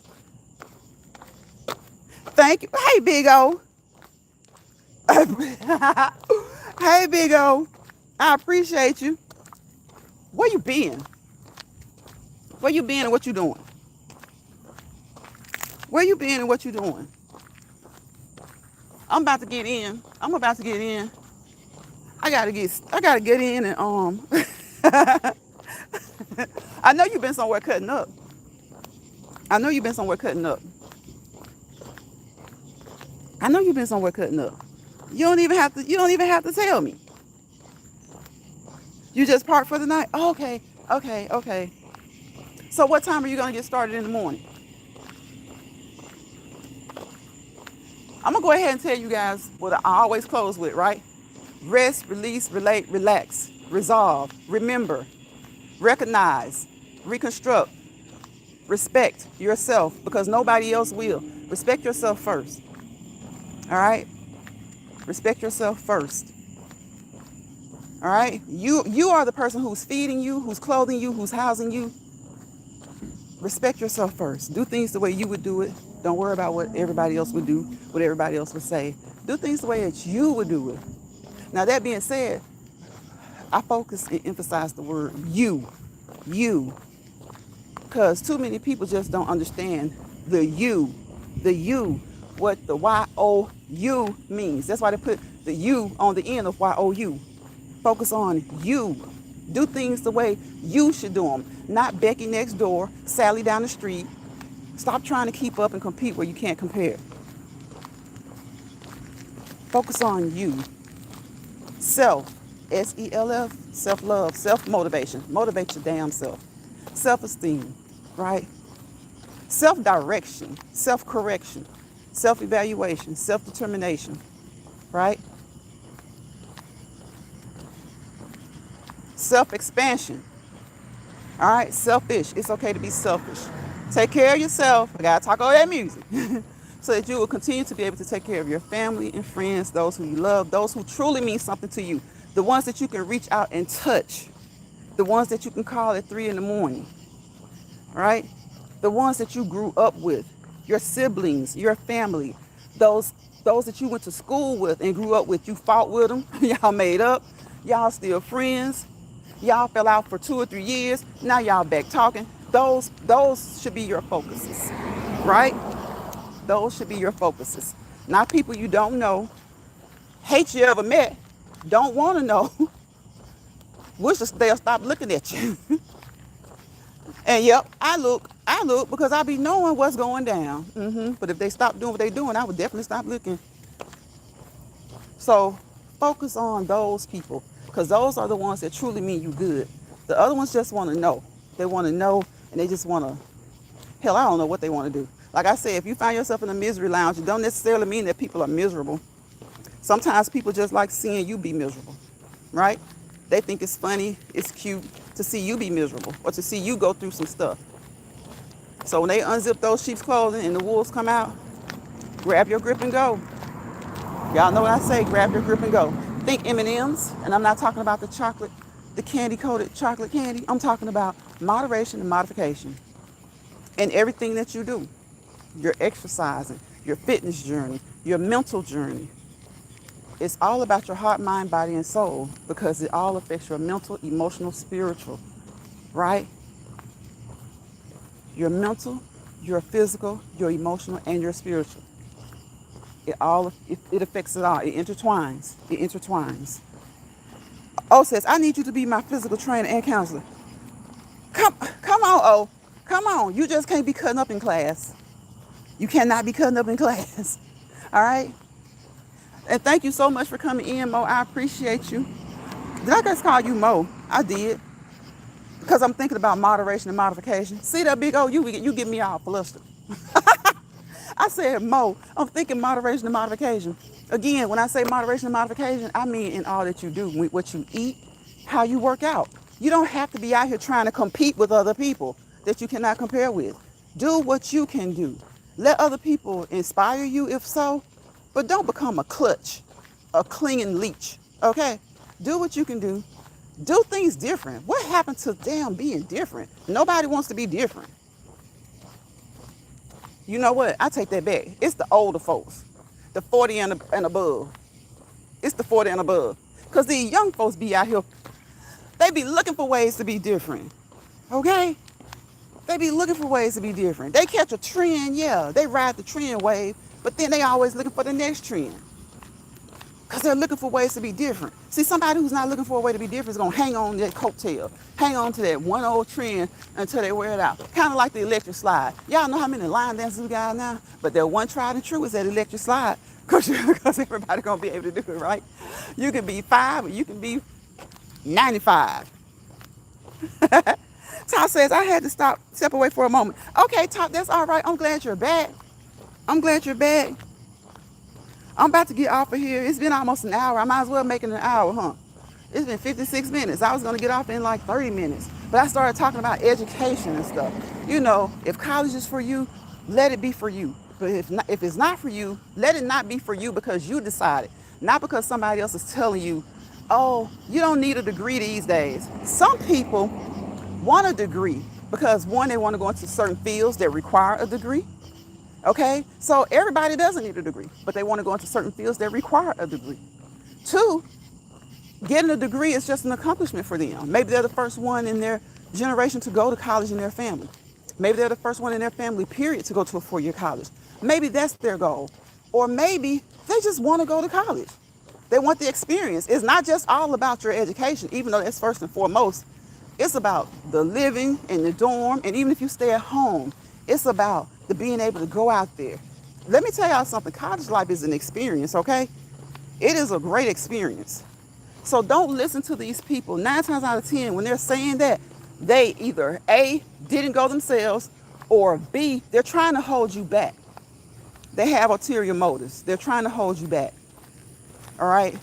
Thank you. Hey, Big O. Hey, Big O. I appreciate you. Where you been? Where you been and what you doing? Where you been and what you doing? I'm about to get in. I gotta get in and I know you've been somewhere cutting up. You don't even have to tell me. You just parked for the night? Oh, okay. So what time are you gonna get started in the morning? I'm gonna go ahead and tell you guys what I always close with, right? Rest, release, relate, relax, resolve, remember, recognize, reconstruct, respect yourself because nobody else will. Respect yourself first. All right? Respect yourself first. All right? You are the person who's feeding you, who's clothing you, who's housing you. Respect yourself first. Do things the way you would do it. Don't worry about what everybody else would do, what everybody else would say. Do things the way that you would do it. Now, that being said, I focus and emphasize the word you. You. Because too many people just don't understand the you. The you. What the Y-O-U means. That's why they put the U on the end of Y-O-U. Focus on you. Do things the way you should do them. Not Becky next door, Sally down the street. Stop trying to keep up and compete where you can't compare. Focus on you. Self. S-E-L-F. Self-love. Self-motivation. Motivate your damn self. Self-esteem. Right? Self-direction. Self-correction. Self-evaluation. Self-determination. Right? Self-expansion. All right? Selfish. It's okay to be selfish. Take care of yourself. I got to talk over that music. So that you will continue to be able to take care of your family and friends, those who you love, those who truly mean something to you, the ones that you can reach out and touch, the ones that you can call at 3 a.m, all right? The ones that you grew up with, your siblings, your family, those that you went to school with and grew up with. You fought with them, y'all made up, y'all still friends, y'all fell out for 2 or 3 years, now y'all back talking. Those should be your focuses, right? Those should be your focuses. Not people you don't know, hate you ever met, don't want to know, wish they'll stop looking at you. And yep, I look because I be knowing what's going down. But if they stop doing what they're doing, I would definitely stop looking. So focus on those people because those are the ones that truly mean you good. The other ones just want to know. They want to know and they just want to, hell, I don't know what they want to do. Like I said, if you find yourself in a misery lounge, it don't necessarily mean that people are miserable. Sometimes people just like seeing you be miserable, right? They think it's funny, it's cute to see you be miserable or to see you go through some stuff. So when they unzip those sheep's clothing and the wolves come out, grab your grip and go. Y'all know what I say, grab your grip and go. Think M&Ms, and I'm not talking about the chocolate, the candy-coated chocolate candy. I'm talking about moderation and modification in everything that you do. Your exercising, your fitness journey, your mental journey. It's all about your heart, mind, body, and soul because it all affects your mental, emotional, spiritual, right? Your mental, your physical, your emotional, and your spiritual. It affects it all. It intertwines. It intertwines. O says, I need you to be my physical trainer and counselor. Come on, O. Come on. You just can't be cutting up in class. You cannot be cutting up in class. All right? And thank you so much for coming in, Mo. I appreciate you. Did I just call you Mo? I did. Because I'm thinking about moderation and modification. See that big O? You get me all flustered. I said Mo. I'm thinking moderation and modification. Again, when I say moderation and modification, I mean in all that you do. What you eat, how you work out. You don't have to be out here trying to compete with other people that you cannot compare with. Do what you can do. Let other people inspire you if so, but don't become a clutch, a clinging leech, okay? Do what you can do. Do things different. What happened to damn being different? Nobody wants to be different. You know what? I take that back. It's the older folks, the 40 and above. It's the 40 and above. Because these young folks be out here, they be looking for ways to be different, okay? They be looking for ways to be different. They catch a trend, yeah. They ride the trend wave, but then they always looking for the next trend. Because they're looking for ways to be different. See, somebody who's not looking for a way to be different is going to hang on to that coattail. Hang on to that one old trend until they wear it out. Kind of like the electric slide. Y'all know how many line dances we got now? But that one tried and true is that electric slide. Because everybody going to be able to do it, right? You can be 5 or you can be 95. Top says, I had to step away for a moment. Okay, Top, that's all right. I'm glad you're back. I'm glad you're back. I'm about to get off of here. It's been almost an hour. I might as well make it an hour, huh? It's been 56 minutes. I was going to get off in like 30 minutes. But I started talking about education and stuff. You know, if college is for you, let it be for you. But if it's not for you, let it not be for you because you decided. Not because somebody else is telling you, oh, you don't need a degree these days. Some people want a degree because one, they want to go into certain fields that require a degree. Okay? So everybody doesn't need a degree, but they want to go into certain fields that require a degree. Two, getting a degree is just an accomplishment for them. Maybe they're the first one in their generation to go to college in their family. Maybe they're the first one in their family, period, to go to a 4-year college. Maybe that's their goal. Or maybe they just want to go to college. They want the experience. It's not just all about your education, even though that's first and foremost. It's about the living in the dorm, and even if you stay at home, it's about the being able to go out there. Let me tell y'all something. College life is an experience, okay? It is a great experience. So don't listen to these people. 9 times out of 10, when they're saying that, they either A, didn't go themselves, or B, they're trying to hold you back. They have ulterior motives. They're trying to hold you back. All right?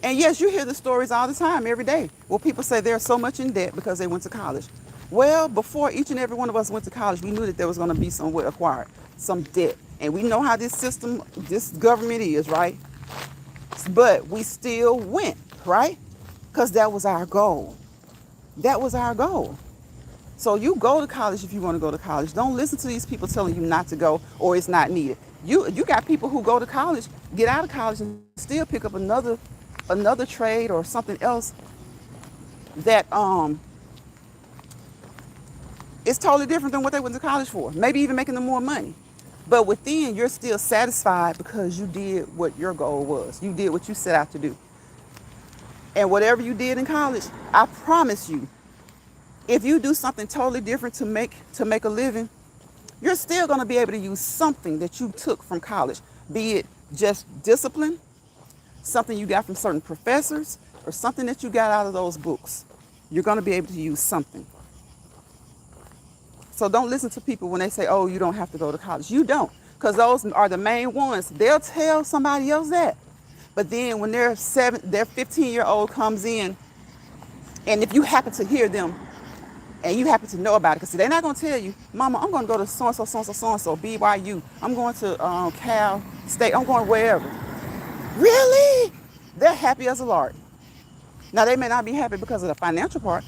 And yes, you hear the stories all the time, every day. Well, people say they're so much in debt because they went to college. Well, before each and every one of us went to college, we knew that there was going to be some acquired, some debt. And we know how this system, this government is, right? But we still went, right? Because that was our goal. That was our goal. So you go to college if you want to go to college. Don't listen to these people telling you not to go or it's not needed. You got people who go to college, get out of college, and still pick up another trade or something else that is totally different than what they went to college for. Maybe even making them more money. But within, you're still satisfied because you did what your goal was. You did what you set out to do. And whatever you did in college, I promise you, if you do something totally different to make a living, you're still going to be able to use something that you took from college, be it just discipline, something you got from certain professors, or something that you got out of those books. You're going to be able to use something. So don't listen to people when they say, oh, you don't have to go to college. You don't, because those are the main ones. They'll tell somebody else that. But then when their 15-year-old comes in, and if you happen to hear them, and you happen to know about it, because they're not going to tell you, Mama, I'm going to go to so-and-so, so-and-so, so-and-so, BYU. I'm going to Cal State. I'm going wherever. Really? They're happy as a lark. Now, they may not be happy because of the financial part.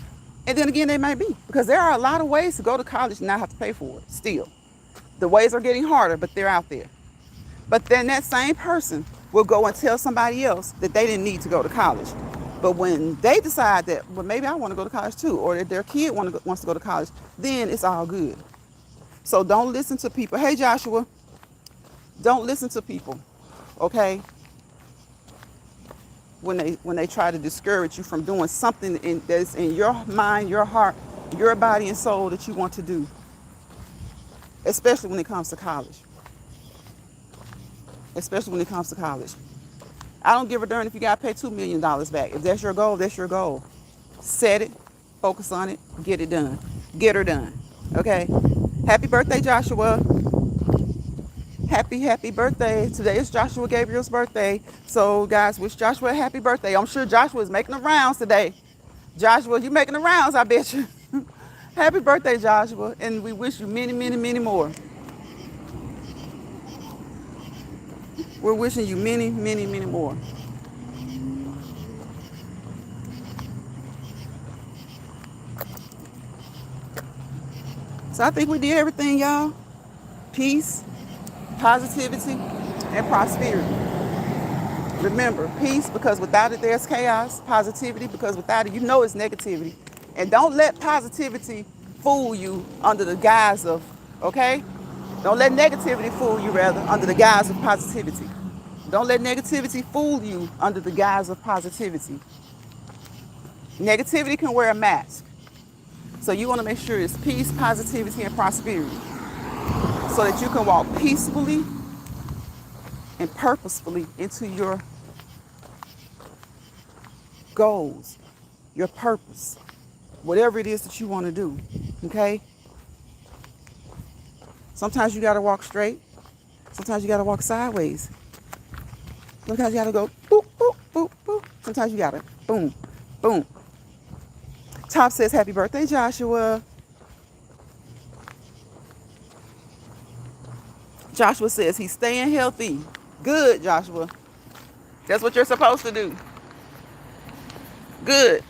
And then again, they might be. Because there are a lot of ways to go to college and not have to pay for it still. The ways are getting harder, but they're out there. But then that same person will go and tell somebody else that they didn't need to go to college. But when they decide that, well, maybe I want to go to college too, or that their kid wants to go to college, then it's all good. So don't listen to people. Hey, Joshua, don't listen to people, okay? When they try to discourage you from doing something that's in your mind, your heart, your body and soul that you want to do, especially when it comes to college. Especially when it comes to college. I don't give a darn if you got to pay $2 million back. If that's your goal, that's your goal. Set it, focus on it, get it done. Get her done, okay? Happy birthday, Joshua. Happy birthday. Today is Joshua Gabriel's birthday. So, guys, wish Joshua a happy birthday. I'm sure Joshua is making the rounds today. Joshua, you making the rounds, I bet you. Happy birthday, Joshua. And we wish you many, many, many more. We're wishing you many, many, many more. So I think we did everything, y'all. Peace, positivity, and prosperity. Remember, peace, because without it, there's chaos. Positivity, because without it, you know it's negativity. And don't let positivity fool you under the guise of, okay? Don't let negativity fool you, rather, under the guise of positivity. Don't let negativity fool you under the guise of positivity. Negativity can wear a mask. So you want to make sure it's peace, positivity, and prosperity, so that you can walk peacefully and purposefully into your goals, your purpose, whatever it is that you want to do, okay? Sometimes you got to walk straight. Sometimes you got to walk sideways. Sometimes you got to go boop, boop, boop, boop. Sometimes you got to Boom, boom. Top says, happy birthday, Joshua. Joshua says he's staying healthy. Good, Joshua. That's what you're supposed to do. Good.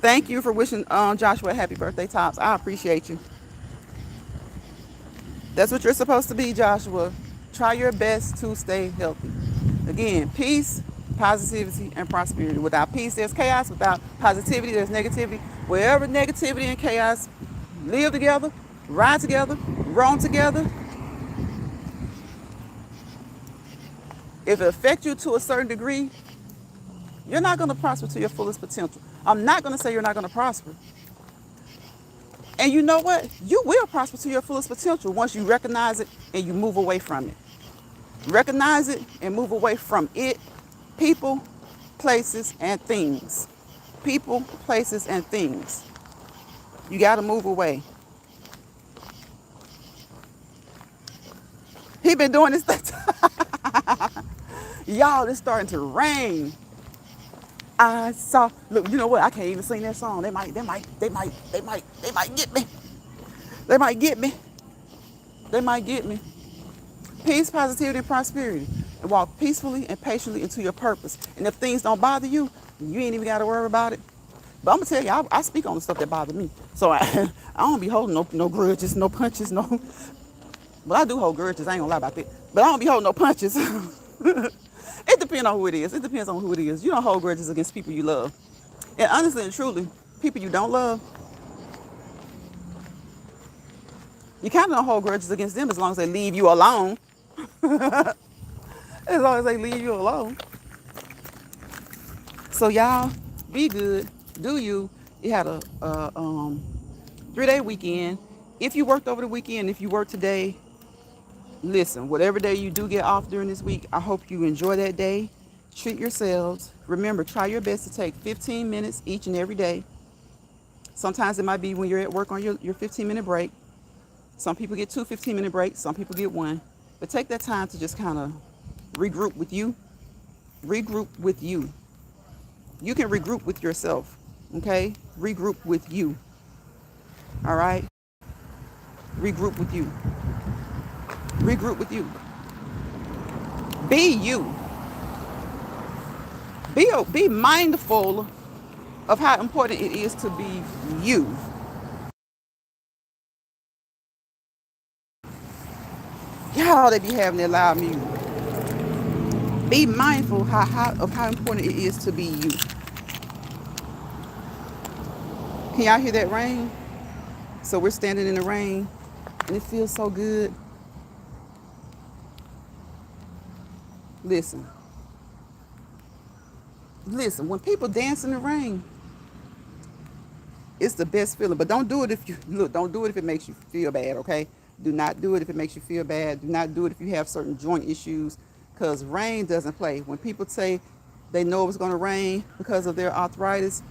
Thank you for wishing Joshua a happy birthday, Tops. I appreciate you. That's what you're supposed to be, Joshua. Try your best to stay healthy. Again, peace, positivity, and prosperity. Without peace, there's chaos. Without positivity, there's negativity. Wherever negativity and chaos live together, ride together, roam together, if it affects you to a certain degree, you're not going to prosper to your fullest potential. I'm not going to say you're not going to prosper. And you know what? You will prosper to your fullest potential once you recognize it and you move away from it. Recognize it and move away from it. People, places, and things. People, places, and things. You got to move away. He been doing this thing. Y'all, it's starting to rain. I saw, look, you know what? I can't even sing that song. They might get me. They might get me. They might get me. Peace, positivity, and prosperity. And walk peacefully and patiently into your purpose. And if things don't bother you, you ain't even got to worry about it. But I'm going to tell you, I speak on the stuff that bothers me. So I don't be holding no grudges, no punches, no. Well, I do hold grudges. I ain't going to lie about that. But I don't be holding no punches. It depends on who it is. It depends on who it is. You don't hold grudges against people you love. And honestly and truly, people you don't love, you kind of don't hold grudges against them as long as they leave you alone. As long as they leave you alone. So y'all, be good. Do you. You had a 3-day weekend. If you worked over the weekend, if you work today, listen, whatever day you do get off during this week, I hope you enjoy that day. Treat yourselves. Remember, try your best to take 15 minutes each and every day. Sometimes it might be when you're at work on your 15-minute break. Some people get 2 15-minute breaks. Some people get 1. But take that time to just kind of regroup with you. Regroup with you. You can regroup with yourself, okay? Regroup with you, all right? Regroup with you. Regroup with you. Be you. Be mindful of how important it is to be you. Y'all, they be having that loud music. Be mindful of how important it is to be you. Can y'all hear that rain? So we're standing in the rain, and it feels so good. Listen, when people dance in the rain, it's the best feeling. But don't do it don't do it if it makes you feel bad, okay? Do not do it if it makes you feel bad. Do not do it if you have certain joint issues, because rain doesn't play. When people say they know it was going to rain because of their arthritis,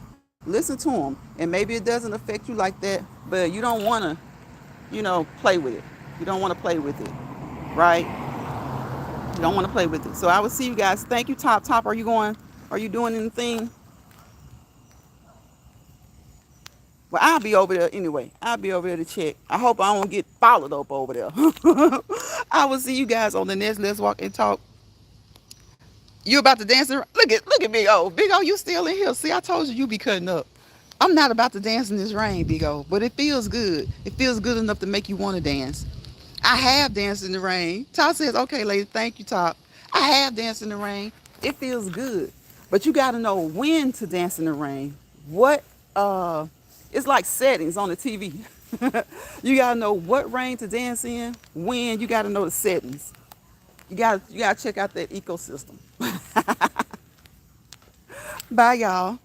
listen to them. And maybe it doesn't affect you like that, but you don't want to, play with it. You don't want to play with it, right? You don't want to play with it. So I will see you guys. Thank you, Top. Top, are you doing anything? Well, I'll be over there anyway. I'll be over there to check. I hope I don't get followed up over there. I will see you guys on the next Let's Walk and Talk. You about to dance? Look at Big O. Big O, you still in here. See, I told you be cutting up. I'm not about to dance in this rain, Big O, but it feels good. It feels good enough to make you want to dance. I have danced in the rain. Top says, okay, lady, thank you, Top. I have danced in the rain. It feels good. But you got to know when to dance in the rain. It's like settings on the TV. You got to know what rain to dance in, when. You got to know the settings. You got to check out that ecosystem. Bye, y'all.